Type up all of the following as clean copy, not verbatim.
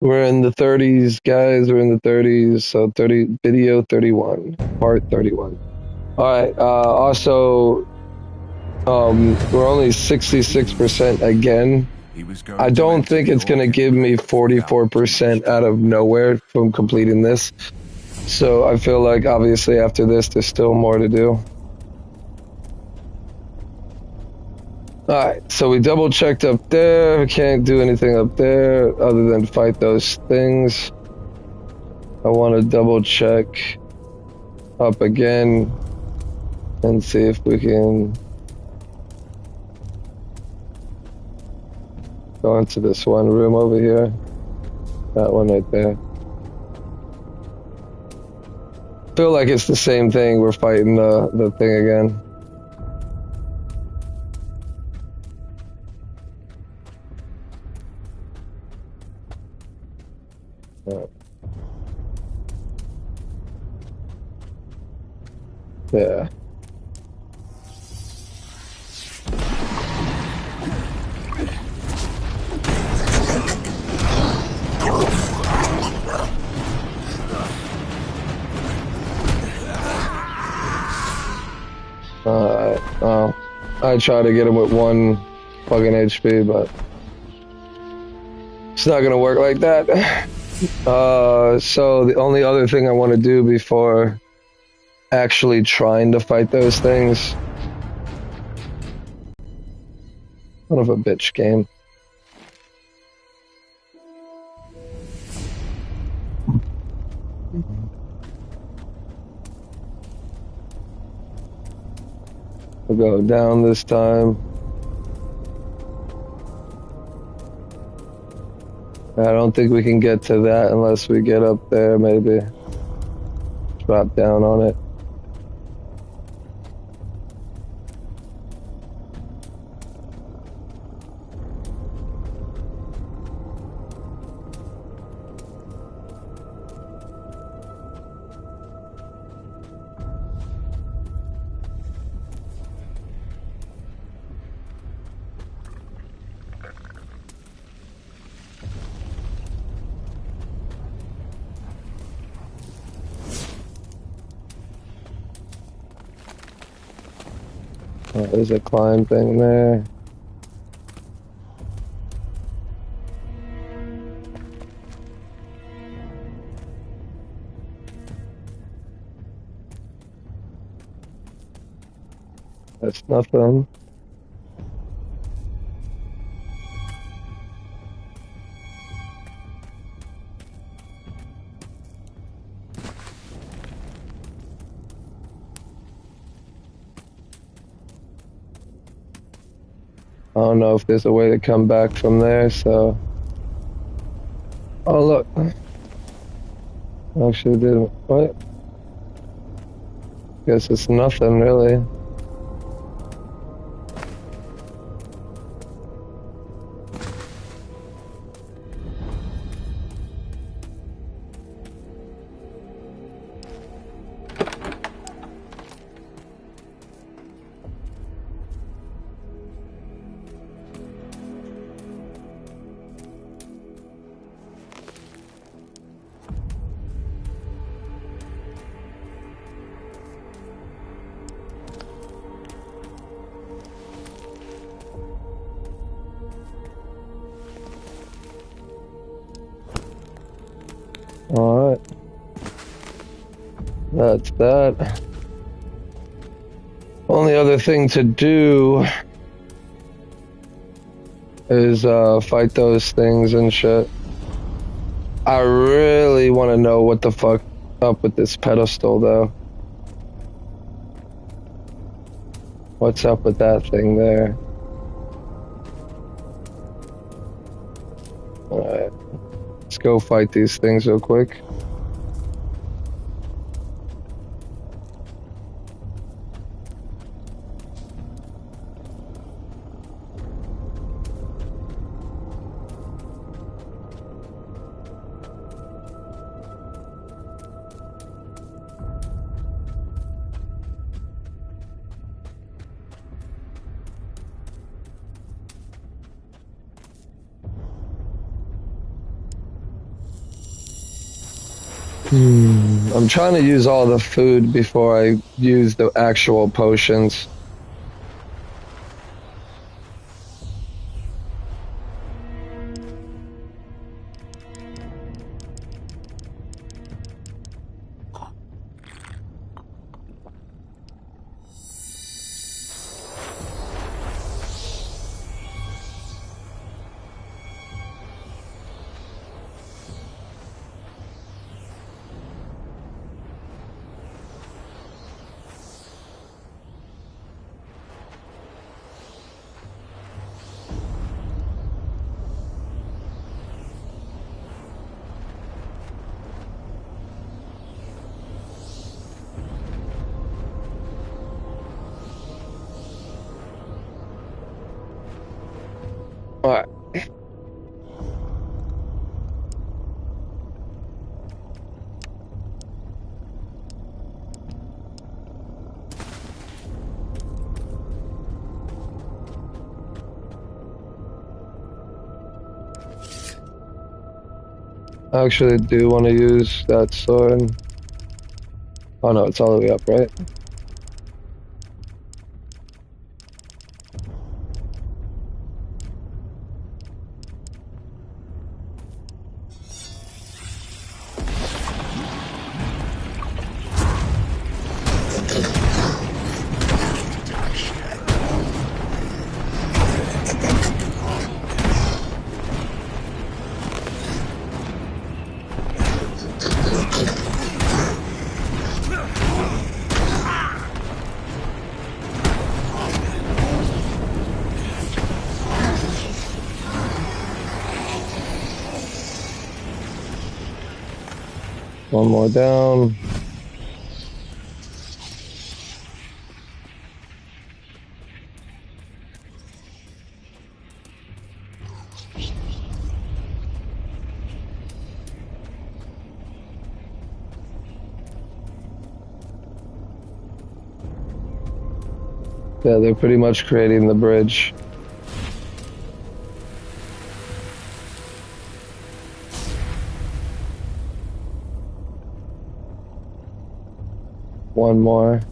We're in the 30s, guys. We're in the 30s. So 30, video 31, part 31. All right. Also, we're only 66% again. I don't think it's going to give me 44% out of nowhere from completing this. So I feel like obviously after this, there's still more to do. All right, so we double checked up there. We can't do anything up there other than fight those things. I want to double check up again and see if we can go into this one room over here. That one right there. Feel like it's the same thing. We're fighting the thing again. Yeah. Oh, I try to get him with one fucking HP, but it's not gonna work like that. So the only other thing I want to do before actually trying to fight those things. Son of a bitch game. We'll go down this time. I don't think we can get to that unless we get up there, maybe. Drop down on it. Oh, there's a climb thing there. That's nothing. I don't know if there's a way to come back from there, so. Oh, look. Actually, didn't. What? Guess it's nothing, really. Alright. That's that. Only other thing to do is fight those things and shit. I really want to know what the fuck up with this pedestal, though. What's up with that thing there? Alright. Let's go fight these things real quick. I'm trying to use all the food before I use the actual potions. All right. I actually do want to use that sword. Oh no, it's all the way up, right? One more down. Yeah, they're pretty much creating the bridge. One more.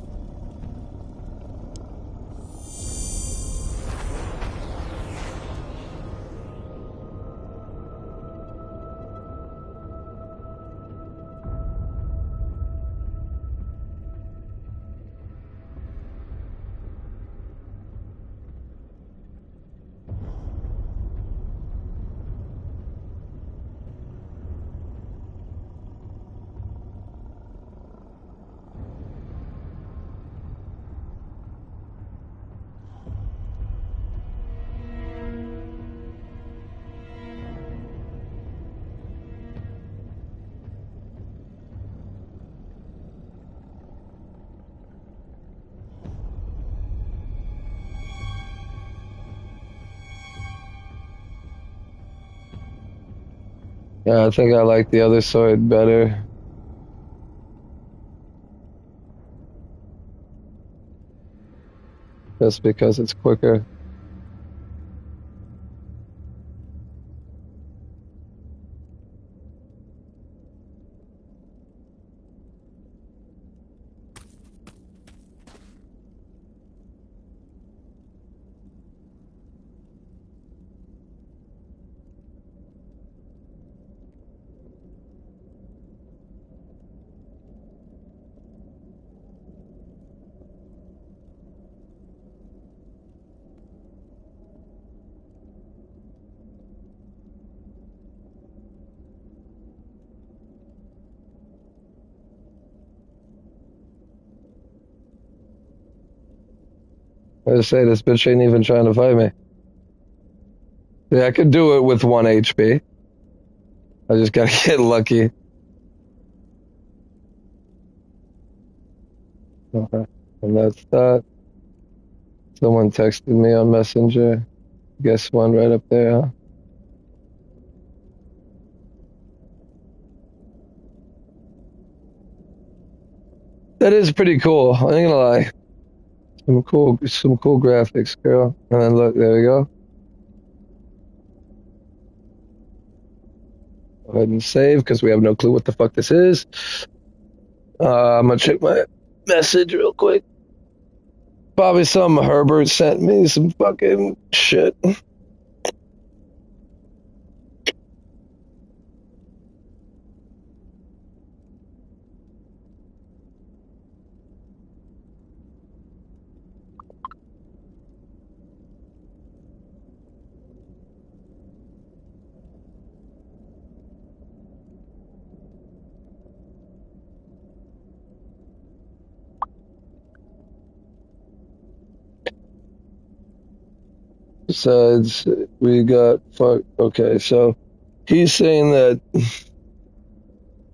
Yeah, I think I like the other sword better. Just because it's quicker. I just say this bitch ain't even trying to fight me. Yeah, I could do it with 1 HP. I just gotta get lucky. Okay. And that's that. Someone texted me on Messenger. Guess one right up there, huh? That is pretty cool. I ain't gonna lie. Some cool graphics, girl. And then look, there we go. Go ahead and save because we have no clue what the fuck this is. I'm gonna check my message real quick. Probably some Herbert sent me some fucking shit. Besides, we got fuck. Okay, so he's saying that.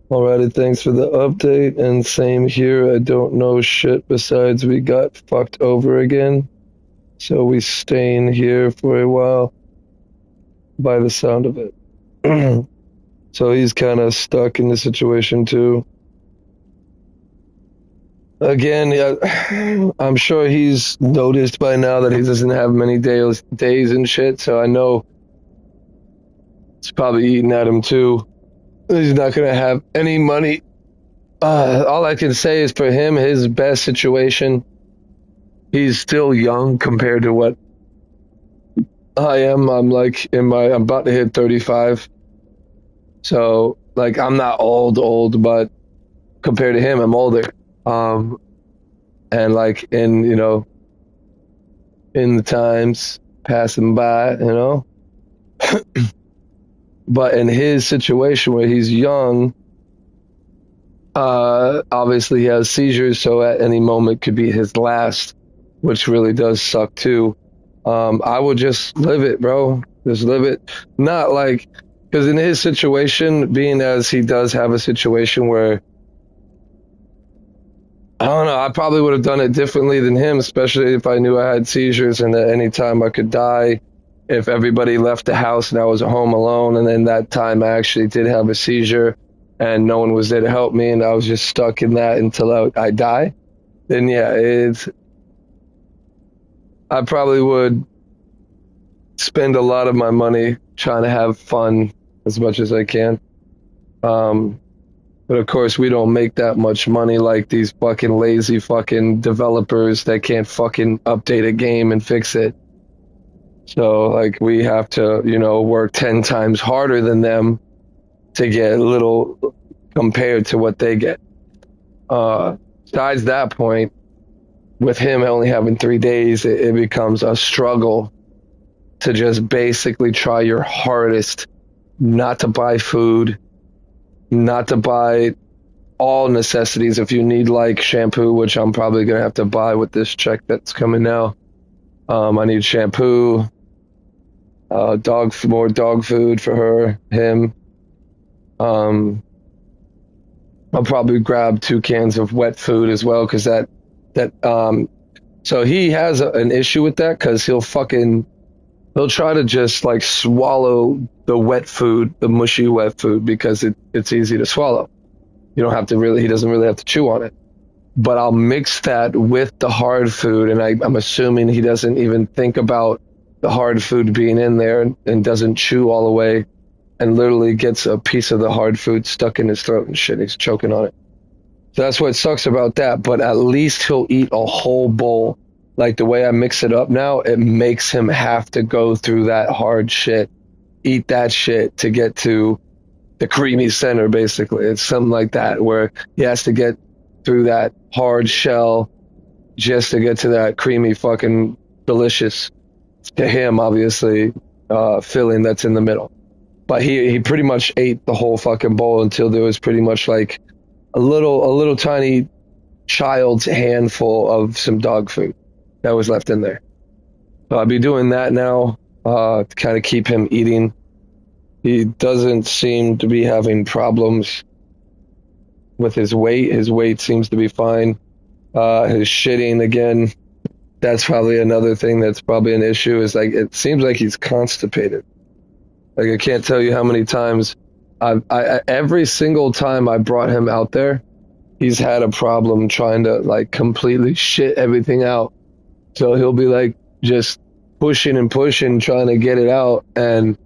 Alrighty, thanks for the update. And same here. I don't know shit besides we got fucked over again. So we staying here for a while by the sound of it. So he's kind of stuck in the situation too. Again, yeah, I'm sure he's noticed by now that he doesn't have many days and shit. So I know it's probably eating at him too. He's not gonna have any money. All I can say is for him, his best situation. He's still young compared to what I am. I'm about to hit 35. So like I'm not old, but compared to him, I'm older. Um, and like in the times passing by, but in his situation where he's young, obviously he has seizures, so at any moment could be his last, which really does suck too. I would just live it, bro. Just live it. Not like, because in his situation, being as he does have a situation where, I don't know, I probably would have done it differently than him, especially if I knew I had seizures and at any time I could die. If everybody left the house and I was at home alone, and then that time I actually did have a seizure and no one was there to help me and I was just stuck in that until I die, then yeah, I probably would spend a lot of my money trying to have fun as much as I can. Um, but of course, we don't make that much money like these fucking lazy fucking developers that can't fucking update a game and fix it. So, like, we have to, work 10 times harder than them to get little compared to what they get. Besides that point, with him only having 3 days, it becomes a struggle to just basically try your hardest not to buy food, not to buy all necessities. If you need like shampoo, which I'm probably gonna have to buy with this check that's coming now, I need shampoo, more dog food for him. Um, I'll probably grab 2 cans of wet food as well because so he has an issue with that because he'll try to just like swallow the wet food, the mushy wet food, because it's easy to swallow. He doesn't really have to chew on it. But I'll mix that with the hard food, and I'm assuming he doesn't even think about the hard food being in there and doesn't chew all the way and literally gets a piece of the hard food stuck in his throat and shit. He's choking on it. So that's what sucks about that, but at least he'll eat a whole bowl. Like the way I mix it up now, it makes him have to go through that hard shit, eat that shit to get to the creamy center, basically. It's something like that, where he has to get through that hard shell just to get to that creamy fucking delicious, to him, obviously, filling that's in the middle. But he pretty much ate the whole fucking bowl until there was pretty much like a little tiny child's handful of some dog food that was left in there. So I'll be doing that now, to kind of keep him eating. He doesn't seem to be having problems with his weight. His weight seems to be fine. His shitting, again, that's probably another thing that's probably an issue, is like it seems like he's constipated. Like I can't tell you how many times every single time I brought him out there, he's had a problem trying to like completely shit everything out. So he'll be like just pushing and pushing, trying to get it out, and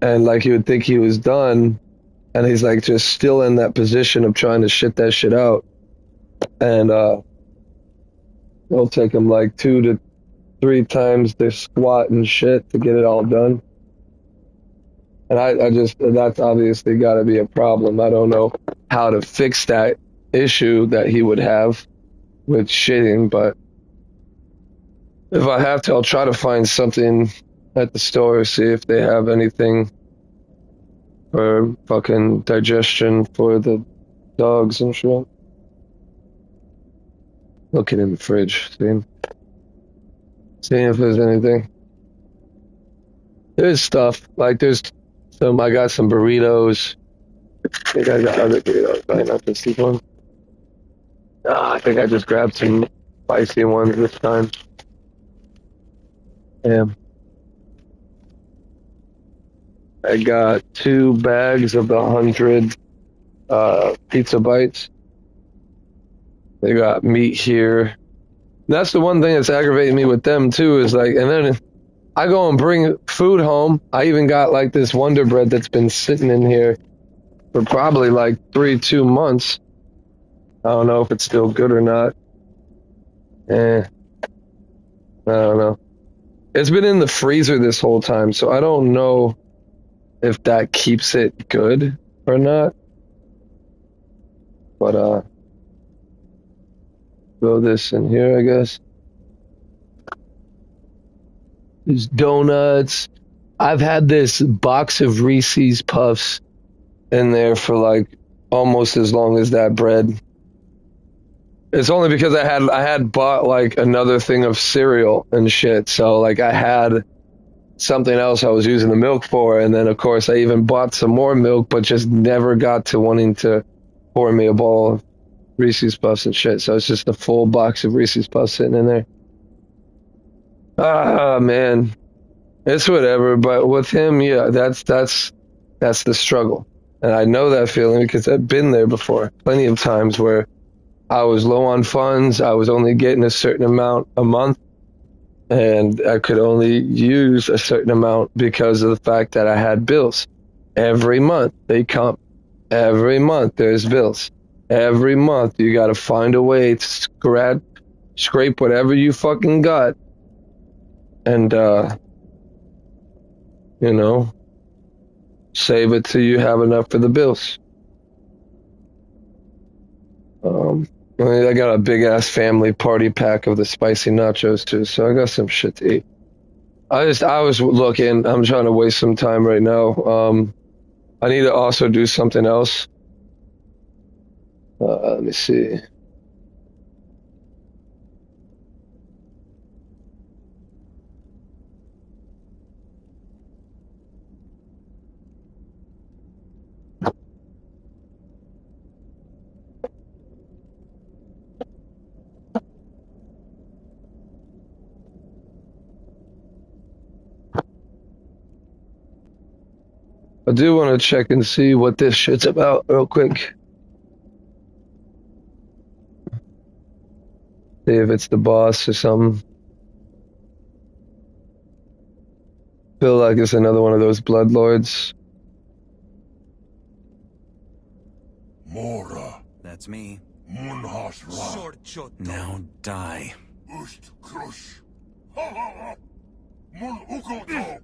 and like you would think he was done, and he's like just still in that position of trying to shit that shit out, and it'll take him like 2 to 3 times the squat and shit to get it all done. And I just, that's obviously got to be a problem. I don't know how to fix that issue that he would have with shitting, but if I have to, I'll try to find something at the store, see if they have anything for fucking digestion for the dogs and shit. Looking in the fridge, seeing if there's anything. There's stuff, like there's I got some burritos. I think I got other burritos, right? Not just these ones. I think I just grabbed some spicy ones this time. Yeah. I got 2 bags of the 100 pizza bites. They got meat here. That's the one thing that's aggravating me with them too, is like, and then I go and bring food home. I even got like this Wonder Bread that's been sitting in here for probably like 2 months. I don't know if it's still good or not. I don't know. It's been in the freezer this whole time, so I don't know if that keeps it good or not. But throw this in here, I guess. There's donuts. I've had this box of Reese's Puffs in there for like almost as long as that bread. It's only because I had bought like another thing of cereal and shit. So like I had something else I was using the milk for, and then of course I even bought some more milk, but just never got to wanting to pour me a bowl of Reese's Puffs and shit. So it's just a full box of Reese's Puffs sitting in there. Ah man, it's whatever. But with him, yeah, that's the struggle, and I know that feeling because I've been there before, plenty of times where I was low on funds. I was only getting a certain amount a month, and I could only use a certain amount because of the fact that I had bills. Every month they come. Every month there's bills. Every month you got to find a way to scrape whatever you fucking got, and you know, save it till you have enough for the bills. Um, I got a big ass family party pack of the spicy nachos too, so I got some shit to eat. I was looking. I'm trying to waste some time right now. I need to also do something else. Let me see. I do want to check and see what this shit's about real quick. See if it's the boss or something. Feel like it's another one of those bloodlords. Mora. That's me. Munhasra. Now die. Ust crush. Mun ukoto.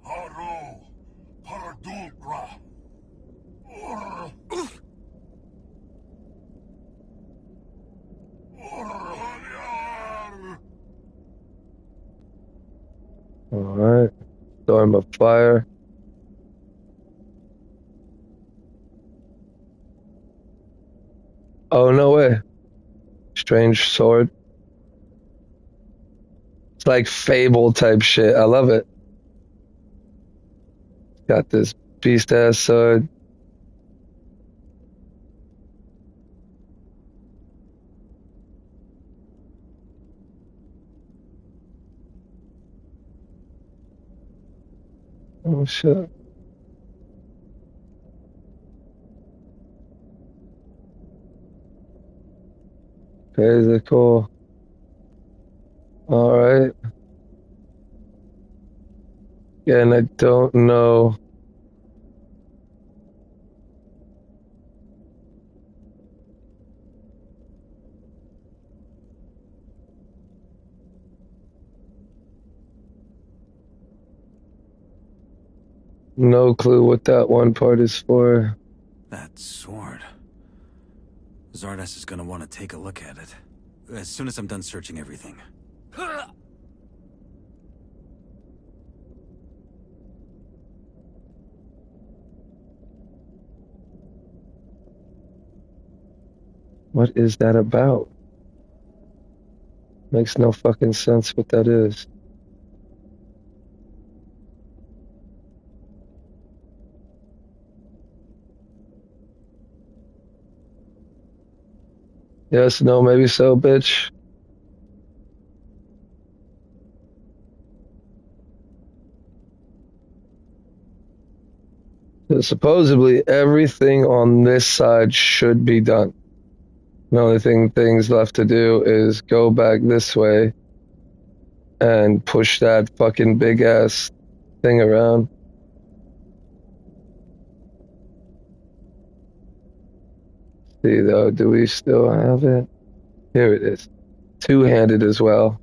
Haro. Paradulgra. Alright. Storm of fire. Oh, no way. Strange sword. It's like Fable type shit. I love it. Got this beast ass sword. Oh shit. Crazy cool. Alright. And I don't know. No clue what that one part is for. That sword. Zardas is gonna want to take a look at it. As soon as I'm done searching everything. What is that about? Makes no fucking sense what that is. Yes, no, maybe so, bitch. Supposedly everything on this side should be done. The only things left to do is go back this way and push that fucking big ass thing around. See though, do we still have it? Here it is. Two-handed as well.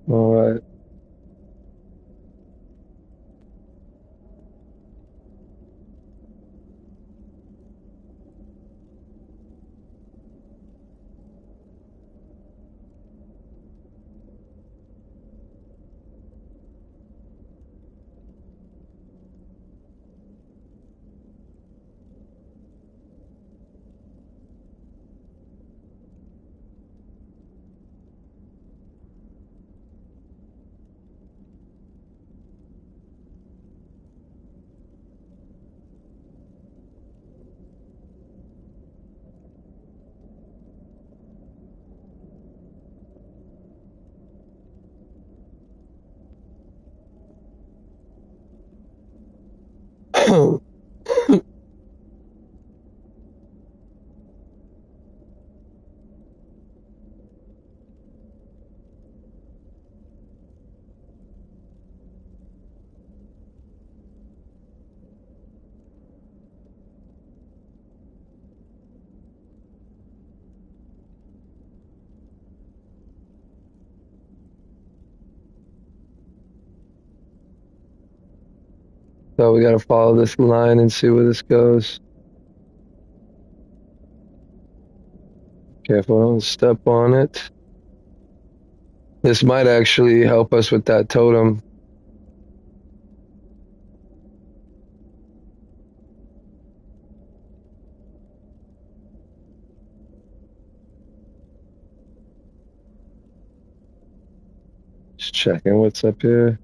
All right. So we gotta follow this line and see where this goes. Careful, don't step on it. This might actually help us with that totem. Just checking what's up here.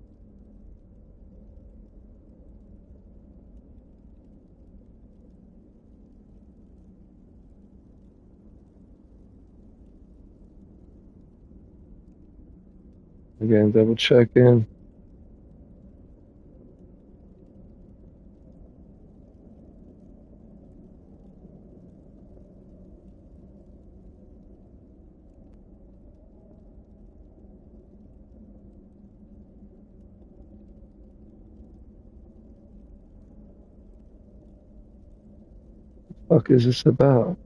Again, double checking. Fuck is this about?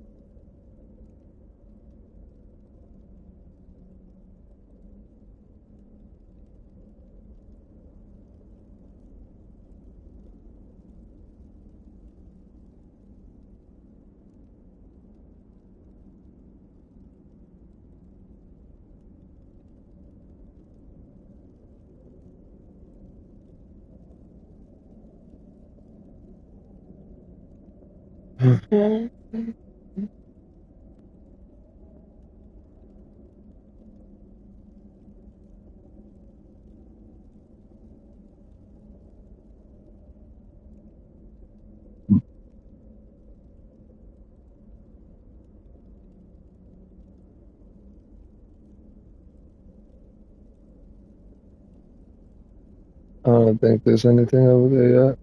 I don't think there's anything over there yet.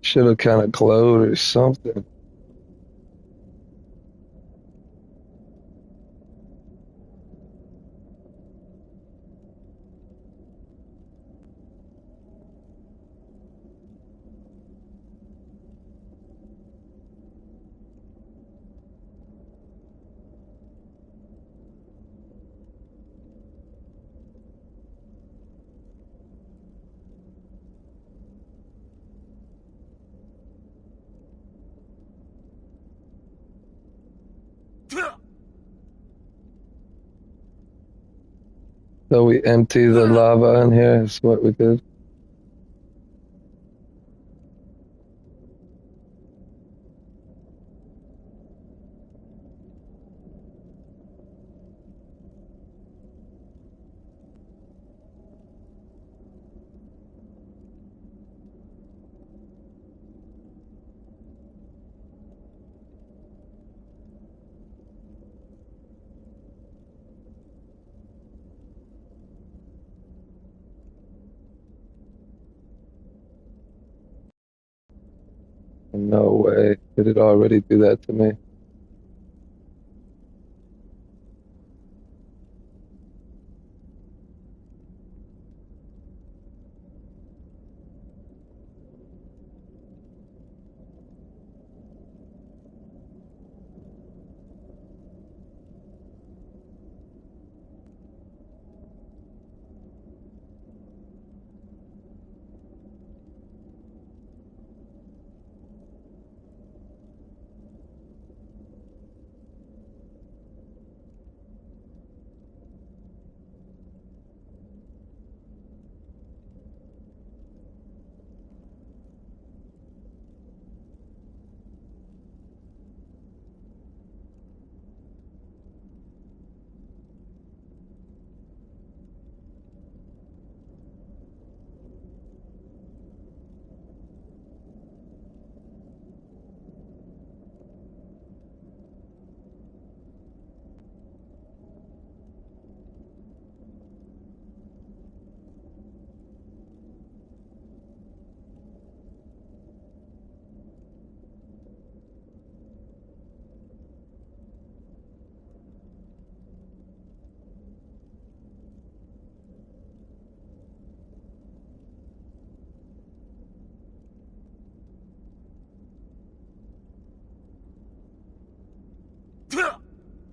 Should have kind of glowed or something. So we empty the lava in here is what we did. No way. Did it already do that to me?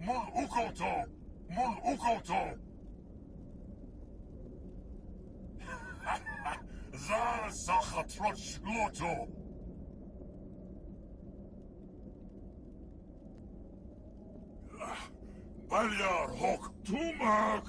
Mul ukoto! Mul ukoto! Zar sachatrot loto! Balyar hok tumak!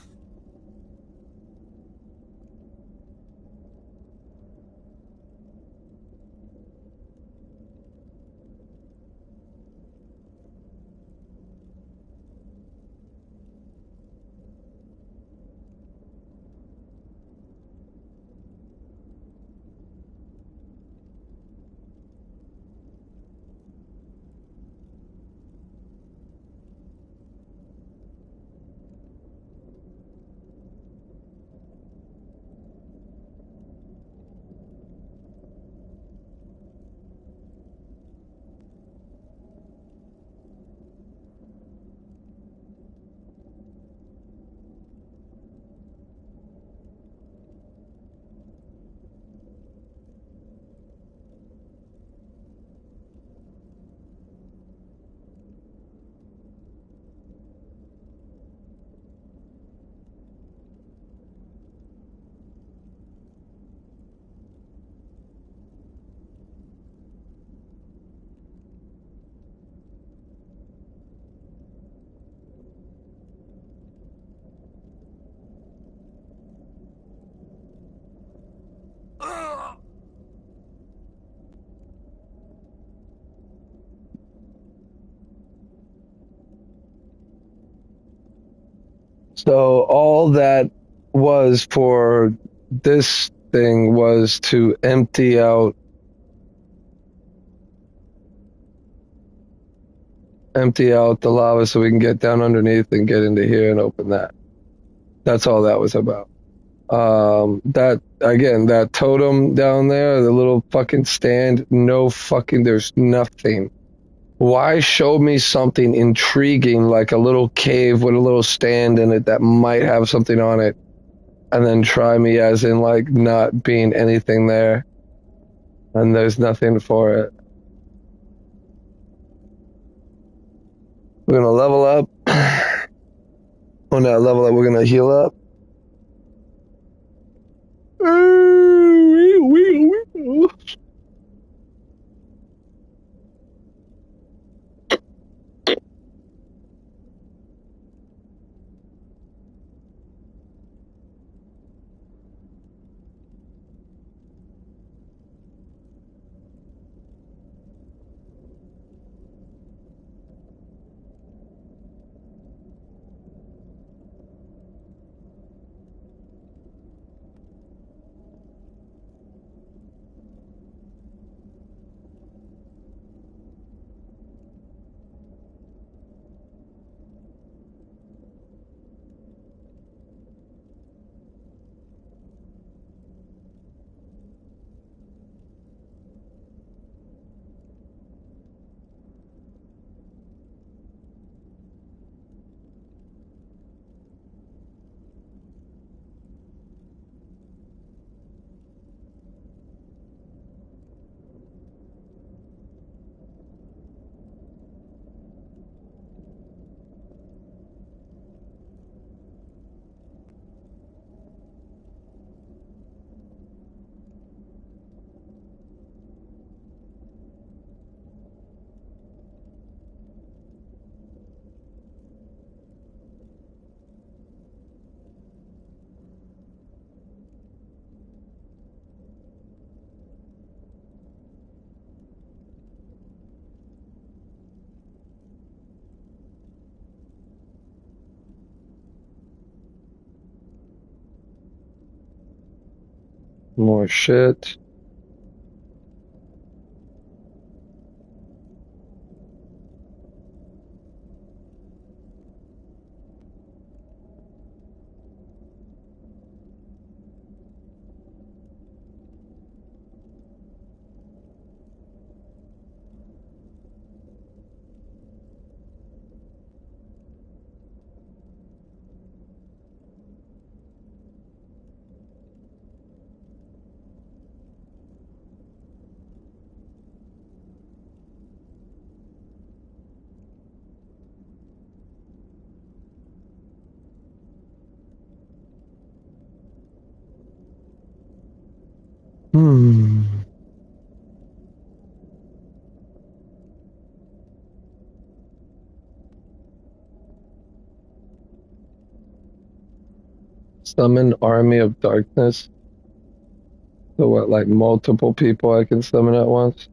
So all that was for this thing was to empty out empty out the lava so we can get down underneath and get into here and open that. That's all that was about. That again, that totem down there, the little fucking stand, no fucking, there's nothing. Why show me something intriguing like a little cave with a little stand in it that might have something on it, and then try me as in like not being anything there, and there's nothing for it. We're gonna level up. On that level up, we're gonna heal up. More shit. Hmm. Summon Army of Darkness. So what, like multiple people I can summon at once?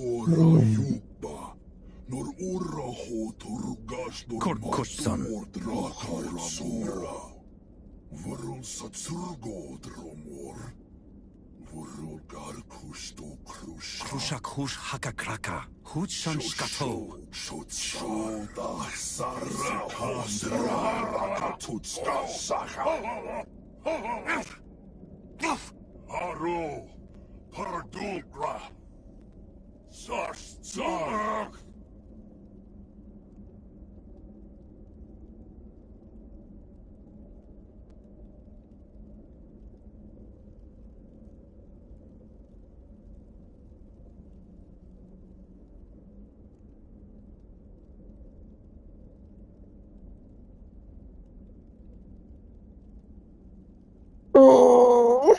Hmm. Korkusan. Krushak hush hakakraka. Huchan shkato. Haru, Paradugra, Sarsar. Oh.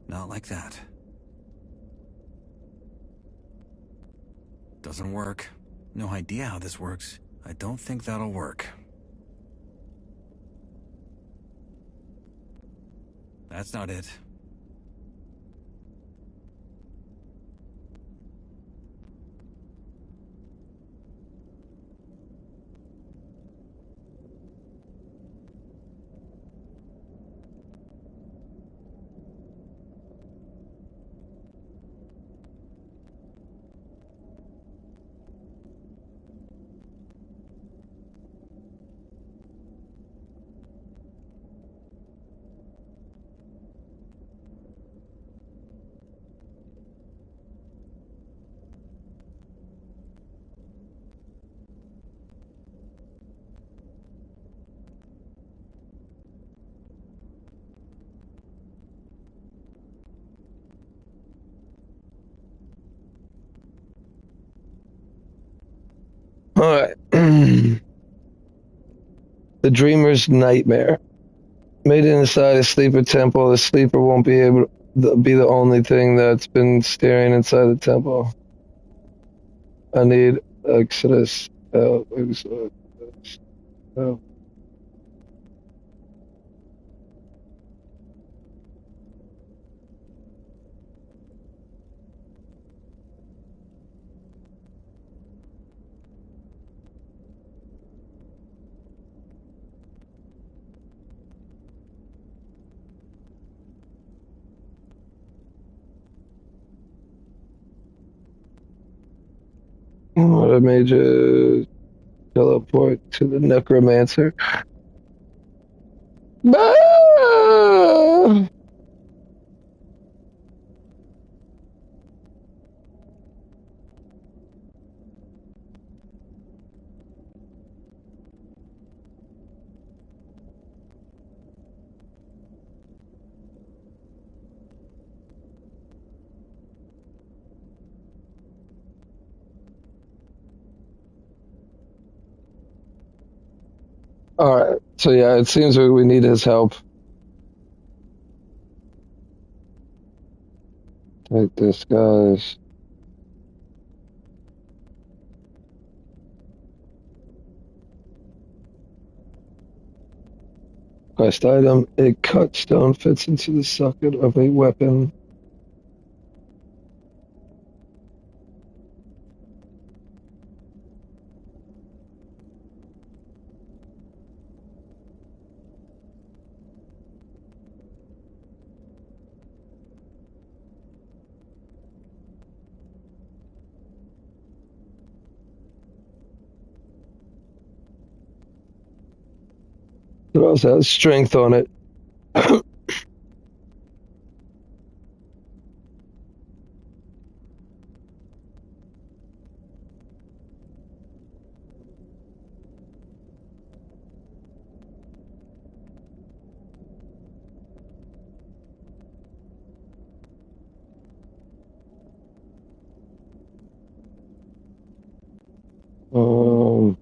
Not like that. Doesn't work. No idea how this works. I don't think that'll work. That's not it. All right. The dreamer's nightmare. Made it inside a sleeper temple. The sleeper won't be able to be the only thing that's been staring inside the temple. I need Exodus. Exodus. Oh. What a major teleport to the necromancer. Ah! All right. So yeah, it seems like we need his help. Take this, guys. Quest item. A cut stone fits into the socket of a weapon. It also has strength on it. Um,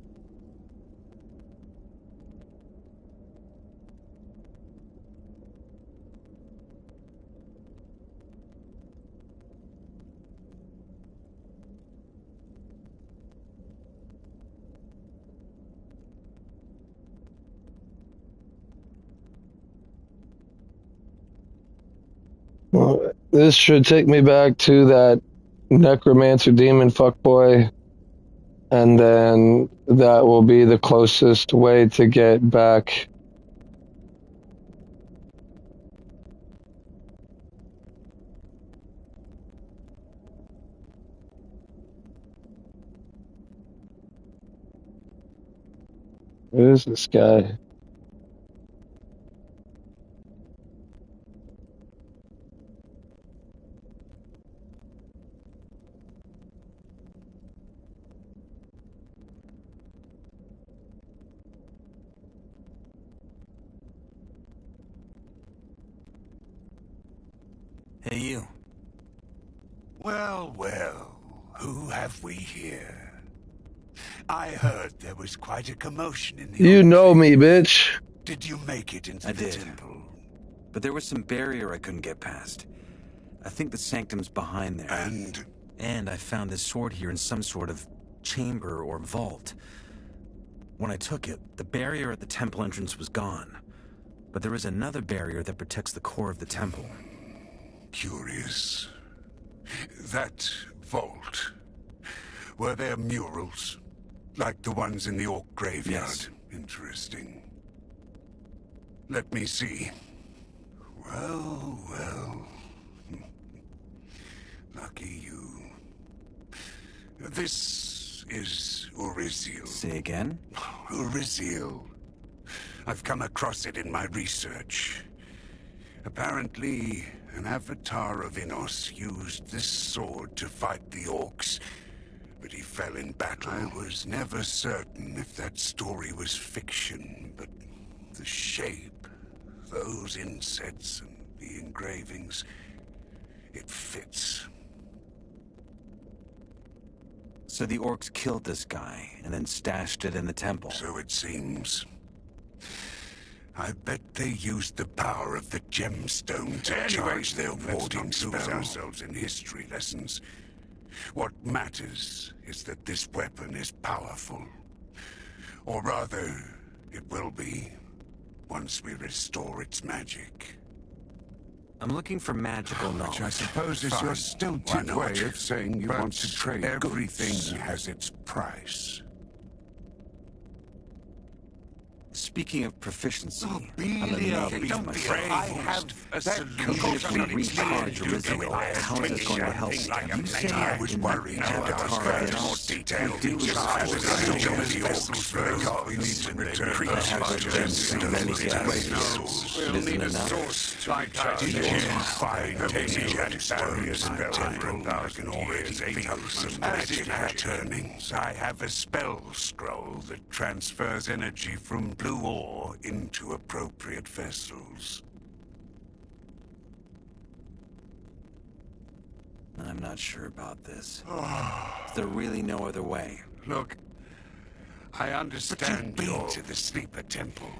This should take me back to that necromancer demon fuckboy, and then that will be the closest way to get back. Where is this guy? Hey, you. Well, well, who have we here? I heard there was quite a commotion in the You know me, Enclave. bitch. Did you make it into I the did. temple? But there was some barrier I couldn't get past. I think the sanctum's behind there. And I found this sword here in some sort of chamber or vault. When I took it, the barrier at the temple entrance was gone. But there is another barrier that protects the core of the temple. curious. That vault. Were there murals? Like the ones in the Orc graveyard? Yes. Interesting. Let me see. Well, well. Lucky you. This is Uriziel. Say again? Uriziel. I've come across it in my research. Apparently, an avatar of Innos used this sword to fight the orcs, but he fell in battle. I was never certain if that story was fiction, but the shape, those insets and the engravings, it fits. So the orcs killed this guy, and then stashed it in the temple. So it seems. I bet they used the power of the gemstone to charge their warding spell. Ourselves in history lessons. What matters is that this weapon is powerful. Or rather, it will be, once we restore its magic. I'm looking for magical knowledge. Which I suppose is your stilted way of saying you want to trade. Everything has its price. Speaking of proficiency, Oh, I'm in love with myself. I have a solution. Even if we recharge Uriziel, how is this going to help? You say I was worried in about Avatar more Innos, detail. do is We need to return I have the gems in many galaxies. It isn't enough. I have a spell scroll that transfers energy from blue ore into appropriate vessels. I'm not sure about this. Is there really no other way? Look, I understand you've been to the Sleeper Temple.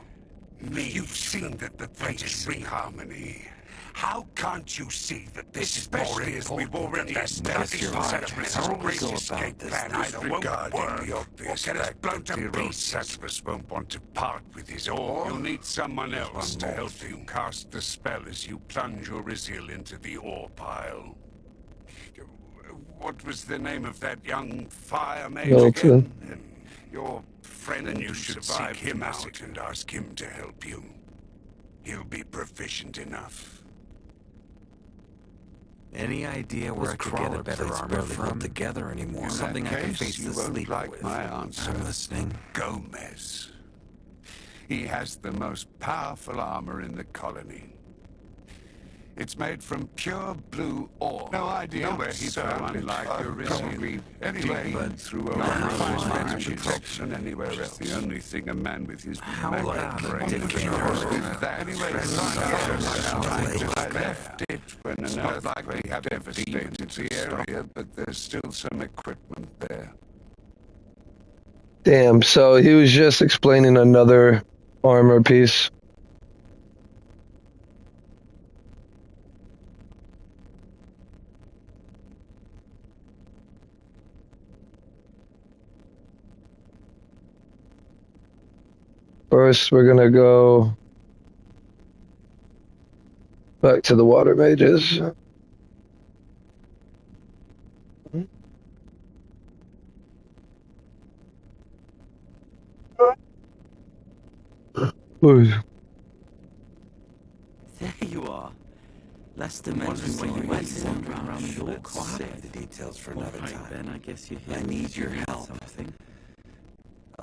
You've seen that the place is harmony. How can't you see that this is more important? We've already established How will we go about this? Regarding the obvious fact that Sacerus won't want to part with his ore, you'll need someone else to help you cast the spell as you plunge Uriziel into the ore pile. What was the name of that young fire mage Milton. again? Your friend, and you should seek him out and ask him to help you. He'll be proficient enough. Any idea where I could get a better armor from? Together anymore. Something I can face the Sleeper with. My answer. I'm listening. Gomez. He has the most powerful armor in the colony. It's made from pure blue ore. No idea where he found it. Like Uriziel. Anyway, through a refined protection anywhere else. The only thing a man with his magnet brain with that. Anyway, I left it when an earthquake devastated the area, but there's still some equipment there. Damn, so he was just explaining another armor piece. First, we're gonna go back to the water mages. Where's- There you are. Lester mentioned where you went around the York. Save the details for another time. Then I guess you're here. I need your help. Something.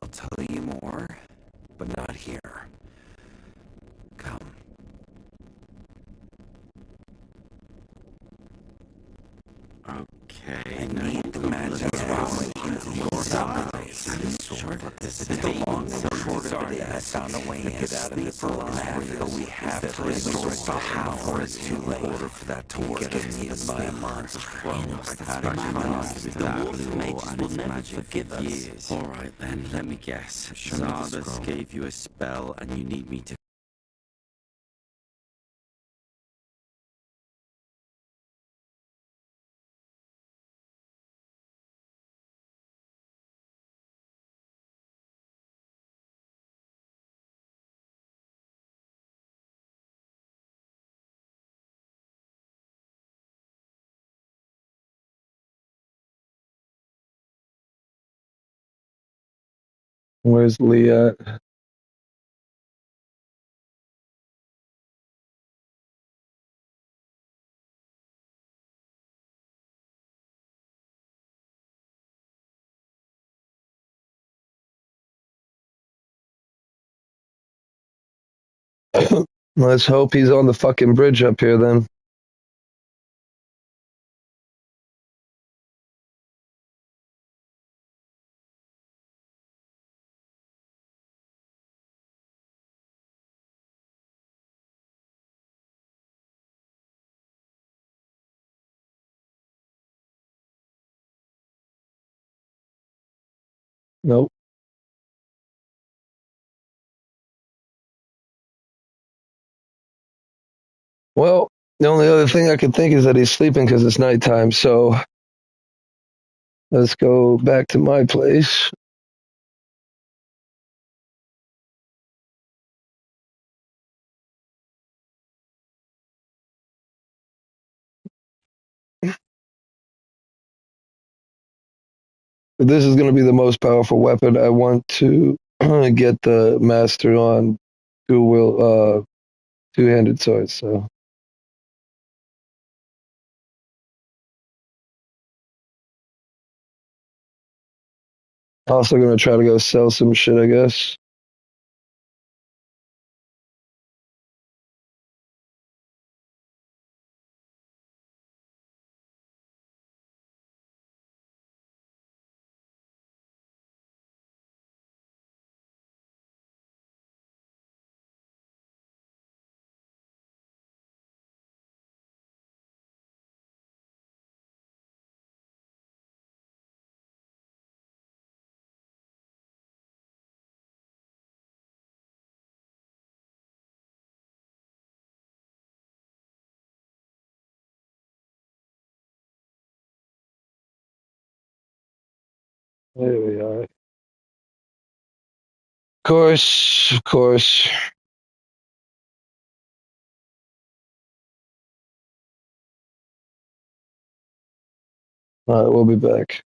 I'll tell you more, but not here. Come. Okay. I need the magic rock into your eyes. There's a big long and short of it. I found a way to get out of this alive. We have to restore the power. It's too late for that to work. It's needed by a monster. The wolf mages will never forgive us. All right then, let me guess. Zardas gave you a spell, and you need me to. Where's Lee at? Let's hope he's on the fucking bridge up here then. Nope. Well, the only other thing I can think is that he's sleeping because it's nighttime. So let's go back to my place. This is going to be the most powerful weapon. I want to get the master on two-handed swords. So also going to try to go sell some shit, I guess. There we are. Of course, of course. All right, we'll be back.